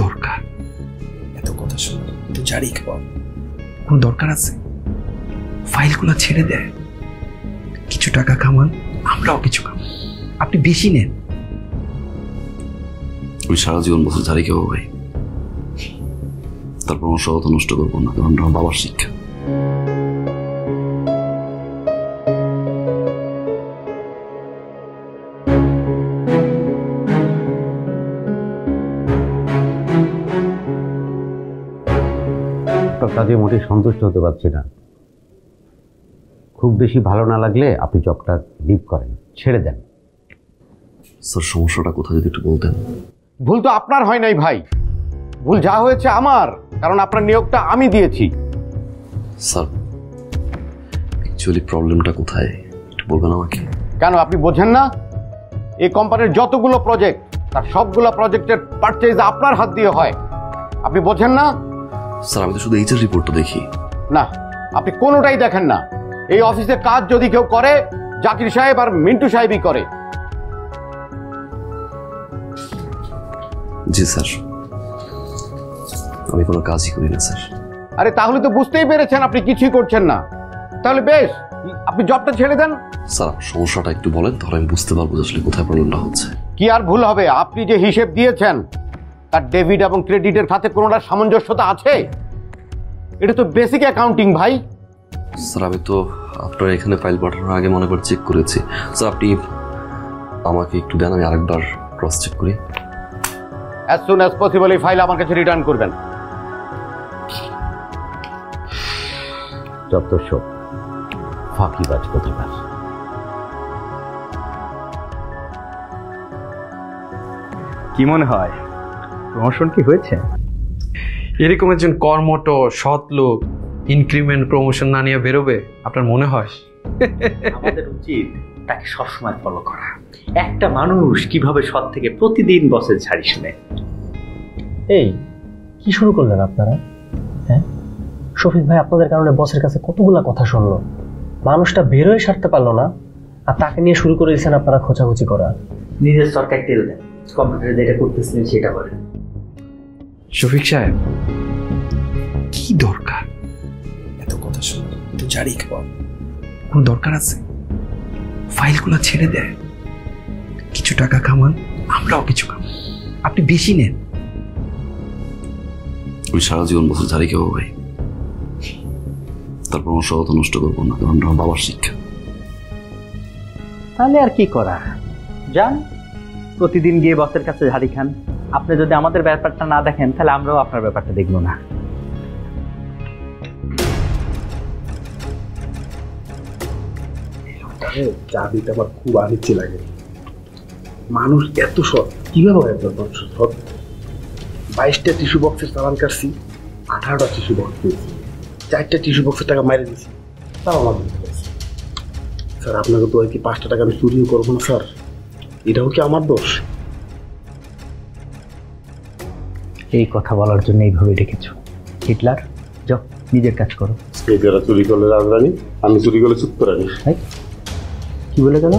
দরকার এত কথা শোনা? তুই জারি খাবার কোনো দরকার আছে? ফাইলগুলো ছেড়ে দেয়, কিছু টাকা কামান, আমরাও কিছু কামান, আপনি বেশি নেন। আমি সারা জীবন বছর জারি খাবো ভাই, তারপর আমার সহত নষ্ট করবো না, কারণ আমার বাবার শিক্ষা। কাজে মোটেই সন্তুষ্ট হতে পারছি না। খুব বেশি ভালো না লাগলে আপনি জবটা লিভ করেন, ছেড়ে দেন। স্যার সমস্যাটা কোথায় যদি একটু বলতেন। ভুল তো আপনার হয় নাই ভাই, ভুল যা হয়েছে আমার, কারণ আপনার নিয়োগটা আমি দিয়েছি। স্যার অ্যাকচুয়ালি প্রবলেমটা কোথায় একটু বলবেন আমাকে? কেন আপনি বোঝেন না? এই কোম্পানির যতগুলো প্রজেক্ট, তার সবগুলো প্রজেক্টের পারচেজ আপনার হাত দিয়ে হয়, আপনি বোঝেন না? স্যার আমি তো শুধু এইচআর রিপোর্টটা দেখি। না, আপনি কোনোটাই দেখেন না। এই অফিসে কাজ যদি কেউ করে, জাকির সাহেব আর মিন্টু সাহেবই করে। জি স্যার, আমি কোনো কাজই করি না স্যার। আরে তাহলে তো বুঝতেই পেরেছেন আপনি কিছুই করছেন না। তাহলে বেশ, আপনি জবটা ছেড়ে দেন। স্যার সমস্যাটা একটু বলেন, তাহলে আমি বুঝতে পারবো আসলে কোথায় প্রবলেমটা হচ্ছে। কি আর ভুল হবে? আপনি যে হিসেব দিয়েছেন তার ডেবিট এবং ক্রেডিটের সাথে কোনোটা সামঞ্জস্যতা আছে? এটা তো বেসিক অ্যাকাউন্টিং ভাই। স্যার আমি তো আপনার এখানে ফাইল পাঠানোর আগে মনে করে চেক করেছি। স্যার আপনি আমাকে একটু দেন, আমি আরেকবার ক্রস চেক করি। অ্যাজ সুন অ্যাজ পসিবল এই ফাইল আমার কাছে রিটার্ন করবেন। যত সব ফাঁকিবাজ কোথাকার। কি মনে হয় প্রমোশন কি হয়েছে? এরকম একজন কর্মঠ সৎ লোক ইনক্রিমেন্ট প্রমোশন না নিয়ে বেরোবে আপনার মনে হয়? আমাদের উচিত তাকে সবসময় ফলো করা। একটা মানুষ কিভাবে সৎ থেকে প্রতিদিন বসের ঝাড়ি শুনে। এই কি শুরু করলেন আপনারা? হ্যাঁ, শফিক ভাই আপনাদের কারণে বসের কাছে কতগুলা কথা শুনলো, মানুষটা বের হয়ে সারতে পারলো না, আর তাকে নিয়ে শুরু করে দিয়েছেন আপনারা খোঁচাখুচি করা। নিজের সরকার তেল দেন, কম্পিউটারে যেটা করতেছিলেন সেটা করেন। শফিক সাহেব কি দরকার এত কথা শোনা? তুই জারি খাবার কোনো দরকার আছে? ফাইলগুলো ছেড়ে দেয়, কিছু টাকা কামান, আমরাও কিছু কামান, আপনি বেশি নেন। আমি সারা জীবন বছর জারি খাবো ভাই, তারপর আমার সহত নষ্ট করবো না, কারণ আমার বাবার শিক্ষা। তাহলে আর কি করা, যান প্রতিদিন গিয়ে বসের কাছে ঝাড়ি খান। আপনি যদি আমাদের ব্যাপারটা না দেখেন তাহলে আমরাও আপনার ব্যাপারটা দেখবো না। চা দিতে আমার খুব আনিচ্ছি লাগে। মানুষ এত সৎ কিভাবে হয়? সৎ 22টা টিস্যু বক্সের চালান কাটছি, 18টা টিস্যু বক্স পেয়েছি, 4টা টিস্যু বক্সের টাকা মাইরে দিয়েছি, তাও আমার দিতে পারছি। স্যার আপনাকে তো আর কি 5টা টাকা আমি চুরিও করবো না স্যার? এটাও কি আমার দোষ? এই কথা বলার জন্য এইভাবে ডেকেছো। হিটলার যাও নিজের কাজ করো। এই যারা চুরি করলে রাজধানী, আমি চুরি করলে চুপ করে নি। কি বলে গেল?